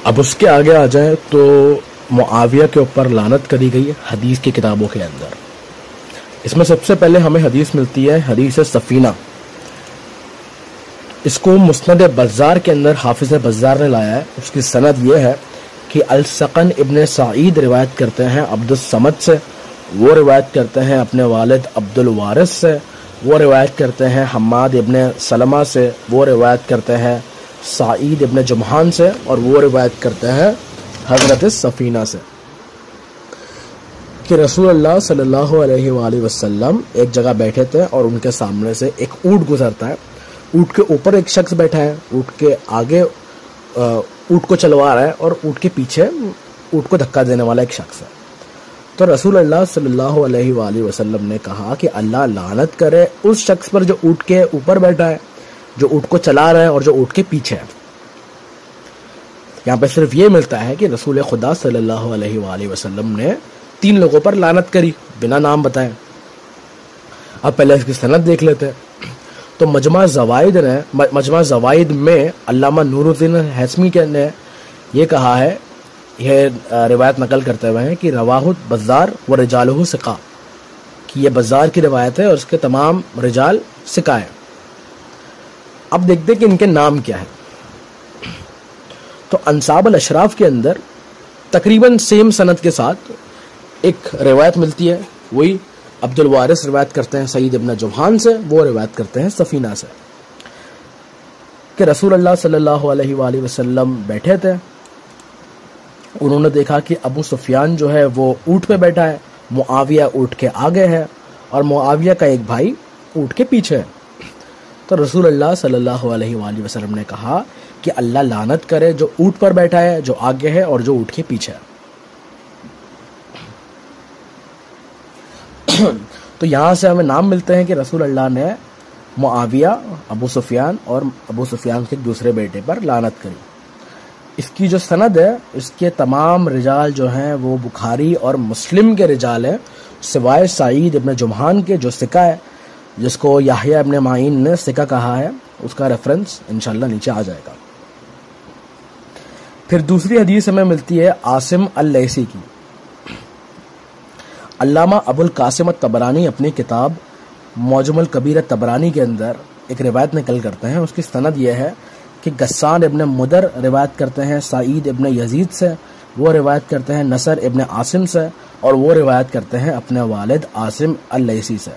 اب اس کے آگے آ جائیں تو معاویہ کے اوپر لعنت کری گئی حدیث کی کتابوں کے اندر. اس میں سب سے پہلے ہمیں حدیث ملتی ہے حدیث سفینہ. اس کو مسند بزار کے اندر حافظ بزار نے لایا ہے. اس کی سند یہ ہے کہ السقن ابن سعید روایت کرتے ہیں عبد الصمد سے, وہ روایت کرتے ہیں اپنے والد عبد الوارث سے, وہ روایت کرتے ہیں حماد ابن سلمہ سے, وہ روایت کرتے ہیں سعید ابن جمحان سے, اور وہ روایت کرتے ہیں حضرت سفینہ سے کہ رسول اللہ صلی اللہ علیہ وآلہ وسلم ایک جگہ بیٹھے تھے اور ان کے سامنے سے ایک اونٹ گزرتا ہے. اونٹ کے اوپر ایک شخص بیٹھا ہے, اونٹ کے آگے اونٹ کو چلوا رہا ہے, اور اونٹ کے پیچھے اونٹ کو دھکا دینے والا ایک شخص ہے. تو رسول اللہ صلی اللہ علیہ وآلہ وسلم نے کہا کہ اللہ لعنت کرے اس شخص پر جو اونٹ کے اوپر بیٹھا ہے, جو اونٹ کو چلا رہا ہے اور جو اونٹ کے پیچھے ہے. یہاں پہ صرف یہ ملتا ہے کہ رسول خدا صلی اللہ علیہ وآلہ وسلم نے 3 لوگوں پر لعنت کری بنا نام بتائے. اب پہلے اس کی سند دیکھ لیتے ہیں. تو مجمع زوائد میں علامہ نور الدین ہیثمی نے یہ کہا ہے, یہ روایت نقل کرتے ہوئے ہیں کہ رواہ بزار و رجالہ ثقہ, کہ یہ بزار کی روایت ہے اور اس کے تمام رجال ثقہ ہیں. اب دیکھتے ہیں کہ ان کے نام کیا ہے. تو انصاب الاشراف کے اندر تقریباً سیم سند کے ساتھ ایک روایت ملتی ہے, وہی عبد الوارث روایت کرتے ہیں سعید ابن جمحان سے, وہ روایت کرتے ہیں سفینہ سے کہ رسول اللہ صلی اللہ علیہ وآلہ وسلم بیٹھے تھے. انہوں نے دیکھا کہ ابو سفیان جو ہے وہ اونٹ پہ بیٹھا ہے, معاویہ اونٹ کے آگے ہے, اور معاویہ کا ایک بھائی اونٹ کے پیچھے ہے. تو رسول اللہ صلی اللہ علیہ وآلہ وسلم نے کہا کہ اللہ لعنت کرے جو اونٹ پر بیٹھا ہے, جو آگے ہے اور جو اونٹ کے پیچھے ہے. تو یہاں سے ہمیں نام ملتے ہیں کہ رسول اللہ نے معاویہ, ابو سفیان اور ابو سفیان کے دوسرے بیٹے پر لعنت کری. اس کی جو سند ہے, اس کے تمام رجال جو ہیں وہ بخاری اور مسلم کے رجال ہیں, سوائے سعید ابن جمحان کے جو ثقہ ہے, جس کو یحییٰ ابن معین نے ثقہ کہا ہے. اس کا ریفرنس انشاءاللہ نیچے آ جائے گا. پھر دوسری حدیث ہمیں ملتی ہے عاصم اللیثی کی. علامہ ابو القاسم الطبرانی اپنی کتاب معجم الکبیر الطبرانی کے اندر ایک روایت نقل کرتے ہیں. اس کی سند یہ ہے کہ غسان ابن مدر روایت کرتے ہیں سعید ابن یزید سے, وہ روایت کرتے ہیں نصر ابن عاصم سے, اور وہ روایت کرتے ہیں اپنے والد عاصم اللیثی سے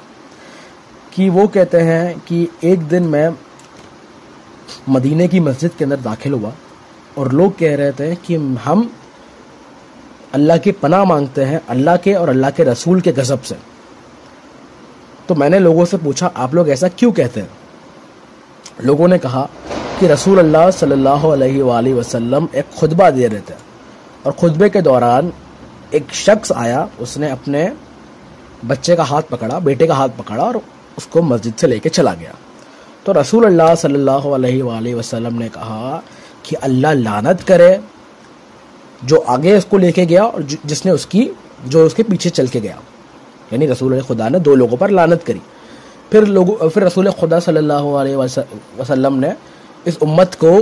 کہ وہ کہتے ہیں کہ ایک دن میں مدینے کی مسجد کے اندر داخل ہوا اور لوگ کہہ رہے تھے کہ ہم اللہ کی پناہ مانگتے ہیں اللہ کے اور اللہ کے رسول کے غضب سے. تو میں نے لوگوں سے پوچھا آپ لوگ ایسا کیوں کہتے ہیں؟ لوگوں نے کہا کہ رسول اللہ صلی اللہ علیہ وآلہ وسلم ایک خطبہ دے رہے تھے, اور خطبے کے دوران ایک شخص آیا, اس نے اپنے بچے کا ہاتھ پکڑا, بیٹے کا ہاتھ پکڑا, اور اس کو مسجد سے لے کے چلا گیا. تو رسول اللہ صلی اللہ علیہ وآلہ وسلم نے کہا کہ اللہ لعنت کرے جو آگے اس کو لے کے گیا اور جس نے جو اس کے پیچھے چل کے گیا. یعنی رسول خدا نے 2 لوگوں پر لعنت کری. پھر رسول خدا صلی اللہ علیہ وسلم نے اس امت کو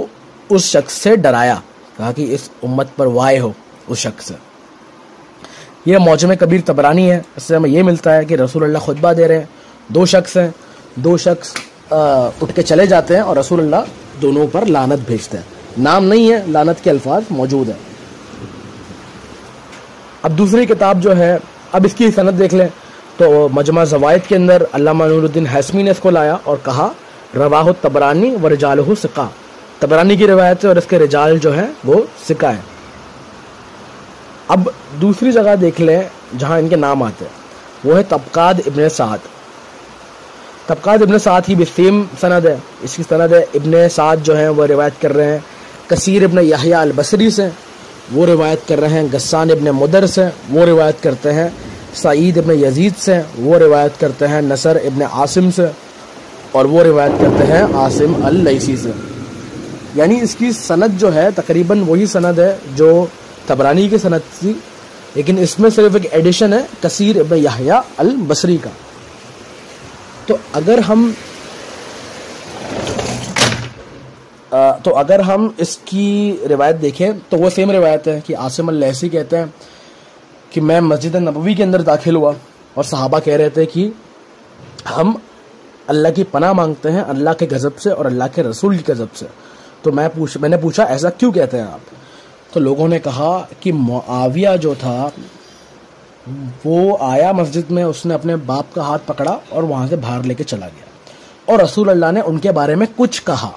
اس شخص سے ڈرایا, کہا کہ اس امت پر وائے ہو اس شخص سے. یہ معجم کبیر طبرانی ہے. اس سے ہمیں یہ ملتا ہے کہ رسول اللہ خطبہ دے رہے ہیں, 2 شخص ہیں, 2 شخص اٹھ کے چلے جاتے ہیں اور رسول اللہ دونوں پر لعنت بھیجتے ہیں. نام نہیں ہے, لعنت کے الفاظ موجود ہیں. اب دوسری کتاب جو ہے, اب اس کی سند دیکھ لیں تو مجمع زوائد کے اندر علامہ نور الدین ہیثمی نے اس کو لایا اور کہا رواہ الطبرانی و رجالہ ثقہ. طبرانی کی روایت ہے اور اس کے رجال جو ہیں وہ ثقہ ہیں. اب دوسری جگہ دیکھ لیں جہاں ان کے نام آتے ہیں, وہ ہے طبقات ابن سعد. طبقات ابن سعد کی بھی سیم سند ہے. اس کی سند ہے ابن سعد جو ہیں وہ روایت کر رہے ہیں کثیر ابن یحییٰ البصری سے, وہ روایت کر رہے ہیں غسان ابن مدر سے, وہ روایت کرتے ہیں سعید ابن یزید سے, وہ روایت کرتے ہیں نصر ابن عاصم سے, اور وہ روایت کرتے ہیں عاصم اللیثی سے. یعنی اس کی سند جو ہے تقریباً وہی سند ہے جو طبرانی کی سند تھی, لیکن اس میں صرف ایک ایڈیشن ہے کثیر ابن یحییٰ البصری کا. تو اگر ہم تو اگر ہم اس کی روایت دیکھیں تو وہ سیم روایت ہے کہ عاصم اللیثی کہتے ہیں کہ میں مسجد نبوی کے اندر داخل ہوا اور صحابہ کہہ رہے تھے کہ ہم اللہ کی پناہ مانگتے ہیں اللہ کے غضب سے اور اللہ کے رسول کی غضب سے. تو میں نے پوچھا ایسا کیوں کہتے ہیں آپ؟ تو لوگوں نے کہا کہ معاویہ جو تھا وہ آیا مسجد میں, اس نے اپنے باپ کا ہاتھ پکڑا اور وہاں سے باہر لے کے چلا گیا, اور رسول اللہ نے ان کے بارے میں کچھ کہا.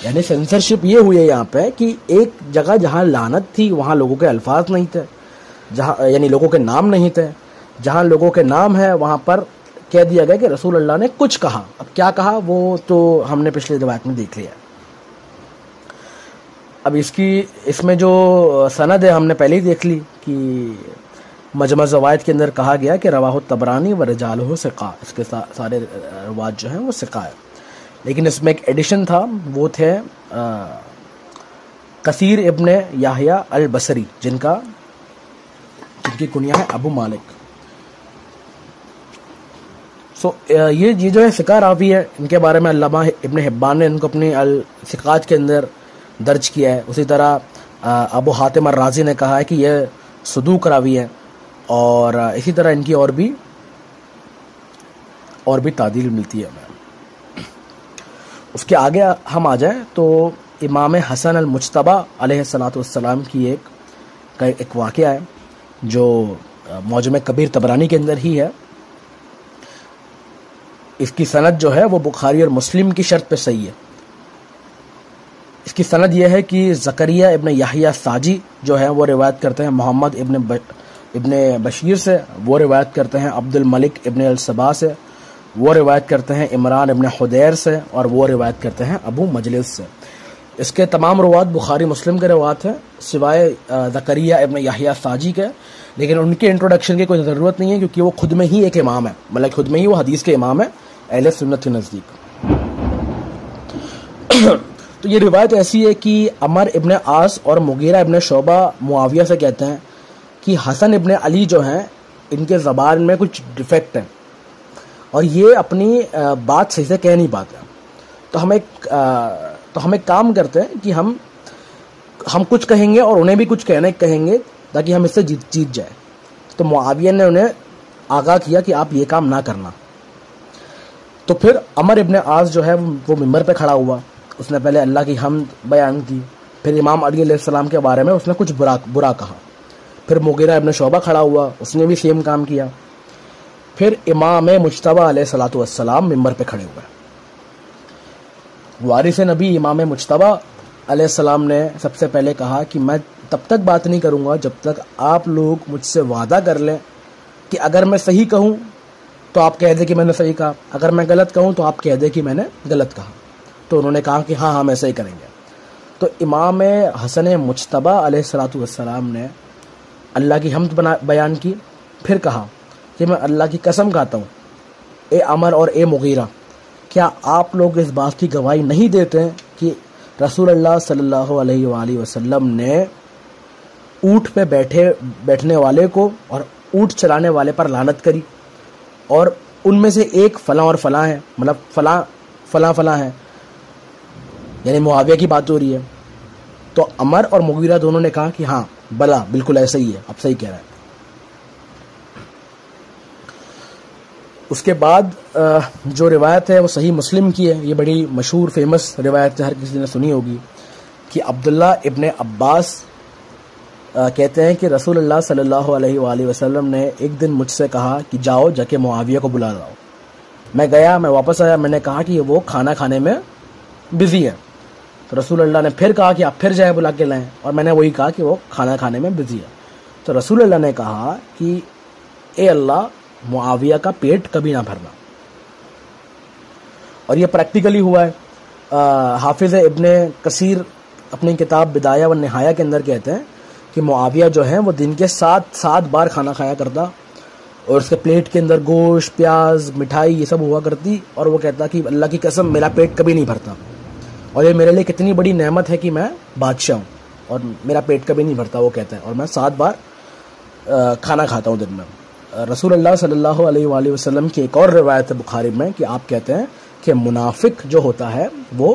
یعنی سینسرشپ یہ ہوئی ہے یہاں پہ کہ ایک جگہ جہاں لعنت تھی وہاں لوگوں کے الفاظ نہیں تھے, جہاں یعنی لوگوں کے نام نہیں تھے, جہاں لوگوں کے نام ہے وہاں پر کہہ دیا گیا کہ رسول اللہ نے کچھ کہا. اب کیا کہا وہ تو ہم نے پچھلی روایت میں دیکھ لیا. اب اس میں جو سند ہے ہم نے پہلے ہی دیکھ لی کہ مجمع زوائد کے اندر کہا گیا کہ رواہ الطبرانی و رجالہ ثقہ, اس کے سارے روات جو ہیں وہ ثقہ ہے. لیکن اس میں ایک ایڈیشن تھا, وہ تھے کثیر ابن یحییٰ البصری جن کی کنیہ ہے ابو مالک. یہ جو ہے ثقہ راوی ہے, ان کے بارے میں علامہ ابن حبان نے ان کو اپنی الثقات کے اندر درج کیا ہے. اسی طرح ابو حاتم الرازی نے کہا ہے کہ یہ صدوق راوی ہے, اور اسی طرح ان کی اور بھی تعدیل ملتی ہے. اس کے آگے ہم آ جائیں تو امام حسن المجتبی علیہ السلام کی ایک واقعہ ہے جو معجم کبیر طبرانی کے اندر ہی ہے. اس کی سند جو ہے وہ بخاری اور مسلم کی شرط پہ صحیح ہے. اس کی سند یہ ہے کہ زکریہ ابن یحییٰ ساجی جو ہے وہ روایت کرتے ہیں محمد ابن بشیر سے, وہ روایت کرتے ہیں عبد الملک ابن الصبا سے, وہ روایت کرتے ہیں عمران ابن حدیر سے, اور وہ روایت کرتے ہیں ابو مجلس سے. اس کے تمام روات بخاری مسلم کے روات ہیں سوائے زکریہ ابن یحییٰ ساجی کے, لیکن ان کے انٹروڈکشن کی کوئی ضرورت نہیں ہے کیونکہ وہ خود میں ہی ایک امام ہے, مطلب خود میں ہی وہ حدیث کے امام ہے اہل سنت کے نزدیک. تو یہ روایت ایسی ہے کہ عمر ابن عاص اور مغیرہ ابن شعبہ معاویہ سے کہتے ہیں کہ حسن ابن علی جو ہیں ان کے زبان میں کچھ ڈیفیکٹ ہے اور یہ اپنی بات صحیح سے کہہ نہیں پاتے. تو ہم ایک کام کرتے ہیں کہ ہم کچھ کہیں گے اور انہیں بھی کچھ کہیں گے تاکہ ہم اس سے جیت جائے. تو معاویہ نے انہیں آگاہ کیا کہ آپ یہ کام نہ کرنا. تو پھر عمر ابن عاص جو ہے وہ ممبر پہ کھڑا ہوا, اس نے پہلے اللہ کی حمد بیان کی, پھر امام علی علیہ السلام کے بارے میں اس نے کچھ برا کہا. پھر مغیرہ ابن شعبہ کھڑا ہوا, اس نے بھی سیم کام کیا. پھر امام مجتبی علیہ السلام ممبر پہ کھڑے ہوئے. وارث نبی امام مجتبی علیہ السلام نے سب سے پہلے کہا کہ میں تب تک بات نہیں کروں گا جب تک آپ لوگ مجھ سے وعدہ کر لیں کہ اگر میں صحیح کہوں تو آپ کہہ دیں کہ میں نے صحیح کہا, اگر میں غلط کہوں تو آپ کہہ دیں کہ میں نے غلط کہا. تو انہوں نے کہا کہ ہاں ہم ایسا ہی کریں گے. تو امام حسن مجتبی علیہ السلام نے اللہ کی حمد بیان کی, پھر کہا کہ میں اللہ کی قسم کھاتا ہوں اے عمر اور اے مغیرہ, کیا آپ لوگ اس بات کی گواہی نہیں دیتے ہیں کہ رسول اللہ صلی اللہ علیہ وآلہ وسلم نے اونٹ پہ بیٹھنے والے کو اور اونٹ چلانے والے پر لعنت کری, اور ان میں سے ایک فلاں اور فلاں ہے, مطلب فلاں ہے, یعنی معاویہ کی بات ہو رہی ہے. تو عمر اور مغیرہ دونوں نے کہا کہ ہاں بلا بالکل ایسا ہی ہے, اب صحیح کہہ رہا ہے. اس کے بعد جو روایت ہے وہ صحیح مسلم کی ہے, یہ بڑی مشہور فیمس روایت ہے, ہر کسی نے سنی ہوگی, کہ عبداللہ ابن عباس کہتے ہیں کہ رسول اللہ صلی اللہ علیہ وآلہ وسلم نے ایک دن مجھ سے کہا کہ جاؤ جا کے معاویہ کو بلا لاؤ. میں گیا, میں واپس آیا, میں نے کہا کہ وہ کھانا کھانے میں بزی ہے. تو رسول اللہ نے پھر کہا کہ آپ پھر جائیں بلا کے لائیں, اور میں نے وہی کہا کہ وہ کھانا کھانے میں بزی ہے. تو رسول اللہ نے کہا کہ اے اللہ معاویہ کا پیٹ کبھی نہ بھرنا. اور یہ پریکٹیکلی ہوا ہے. حافظ ابن کثیر اپنی کتاب بدایہ و نہایہ کے اندر کہتے ہیں کہ معاویہ جو ہے وہ دن کے 7 بار کھانا کھایا کرتا, اور اس کے پلیٹ کے اندر گوشت, پیاز, مٹھائی یہ سب ہوا کرتی, اور وہ کہتا کہ اللہ کی قسم میرا پیٹ کبھی نہیں بھرتا, اور یہ میرے لیے کتنی بڑی نعمت ہے کہ میں بادشاہ ہوں اور میرا پیٹ کبھی نہیں بھرتا, وہ کہتا ہے, اور میں 7 بار کھانا کھاتا ہوں دن میں. رسول اللہ صلی اللہ علیہ وآلہ وسلم کی ایک اور روایت ہے بخاری میں کہ آپ کہتے ہیں کہ منافق جو ہوتا ہے وہ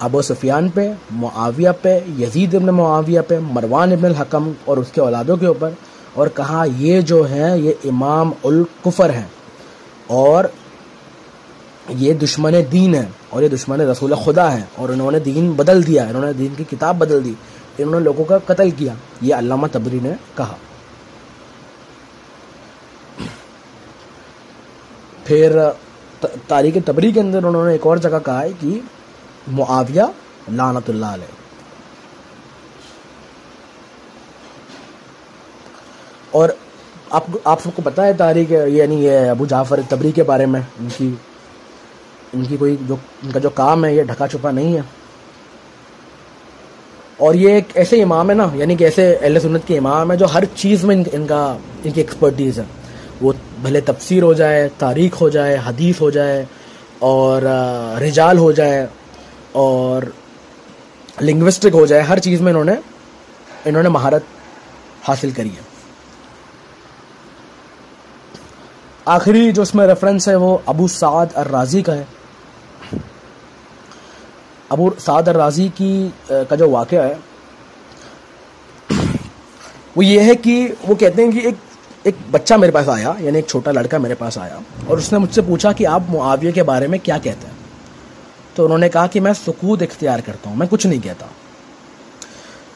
ابو سفیان پہ، معاویہ پہ، یزید ابن معاویہ پہ، مروان ابن الحکم اور اس کے اولادوں کے اوپر، اور کہا یہ جو ہیں یہ امام الکفر ہیں اور یہ دشمن دین ہے اور یہ دشمن رسول خدا ہے اور انہوں نے دین بدل دیا، انہوں نے دین کی کتاب بدل دی، انہوں نے لوگوں کا قتل کیا. یہ علامہ طبری نے کہا. پھر تاریخ طبری کے اندر انہوں نے ایک اور جگہ کہا ہے کہ معاویہ لعنت اللہ علیہ. اور آپ سب کو پتہ ہے تاریخ، یعنی یہ ابو جعفر طبری کے بارے میں ان کی کوئی ان کا جو کام ہے یہ ڈھکا چھپا نہیں ہے. اور یہ ایک ایسے امام ہے نا، یعنی کہ ایسے اہل سنت کے امام ہے جو ہر چیز میں ان کی ایکسپرٹیز ہے. وہ بھلے تفسیر ہو جائے، تاریخ ہو جائے، حدیث ہو جائے، اور رجال ہو جائے، اور لنگوسٹک ہو جائے، ہر چیز میں انہوں نے مہارت حاصل کری ہے. آخری جو اس میں ریفرنس ہے وہ ابو سعد الرازی کا ہے. ابو سعد الرازی کا جو واقعہ ہے وہ یہ ہے کہ وہ کہتے ہیں کہ ایک بچہ میرے پاس آیا، یعنی ایک چھوٹا لڑکا میرے پاس آیا اور اس نے مجھ سے پوچھا کہ آپ معاویہ کے بارے میں کیا کہتے ہیں. تو انہوں نے کہا کہ میں سکوت اختیار کرتا ہوں، میں کچھ نہیں کہتا.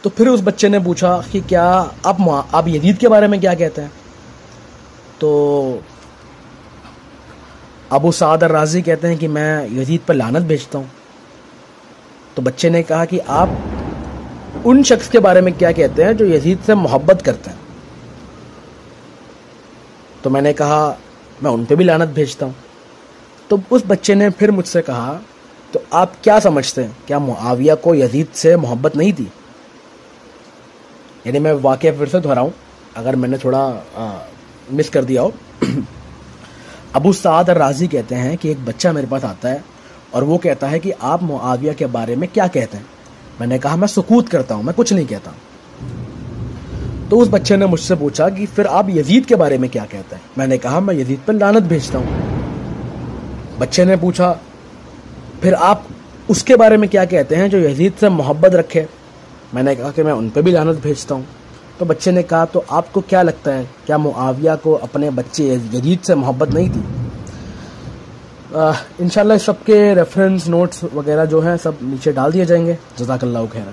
تو پھر اس بچے نے پوچھا کہ کیا آپ یزید کے بارے میں کیا کہتے ہیں؟ تو ابو سعد الرازی کہتے ہیں کہ میں یزید پر لعنت بھیجتا ہوں. تو بچے نے کہا کہ آپ ان شخص کے بارے میں کیا کہتے ہیں جو یزید سے محبت کرتے ہیں؟ تو میں نے کہا میں ان پہ بھی لعنت بھیجتا ہوں. تو اس بچے نے پھر مجھ سے کہا تو آپ کیا سمجھتے ہیں، کیا معاویہ کو یزید سے محبت نہیں تھی؟ یعنی میں واقعہ پھر سے دہراؤں اگر میں نے تھوڑا مس کر دیا ہو. ابو سعد الرازی کہتے ہیں کہ ایک بچہ میرے پاس آتا ہے اور وہ کہتا ہے کہ آپ معاویہ کے بارے میں کیا کہتے ہیں؟ میں نے کہا میں سکوت کرتا ہوں، میں کچھ نہیں کہتا. تو اس بچے نے مجھ سے پوچھا کہ پھر آپ یزید کے بارے میں کیا کہتے ہیں؟ میں نے کہا میں یزید پر لعنت بھیجتا ہوں. بچے نے پوچھا پھر آپ اس کے بارے میں کیا کہتے ہیں جو یزید سے محبت رکھے؟ میں نے کہا کہ میں ان پہ بھی لعنت بھیجتا ہوں. تو بچے نے کہا تو آپ کو کیا لگتا ہے، کیا معاویہ کو اپنے بچے یزید سے محبت نہیں تھی؟ انشاءاللہ اس سب کے ریفرنس نوٹس وغیرہ جو ہیں سب نیچے ڈال دیے جائیں گے. جزاک اللہ خیرا.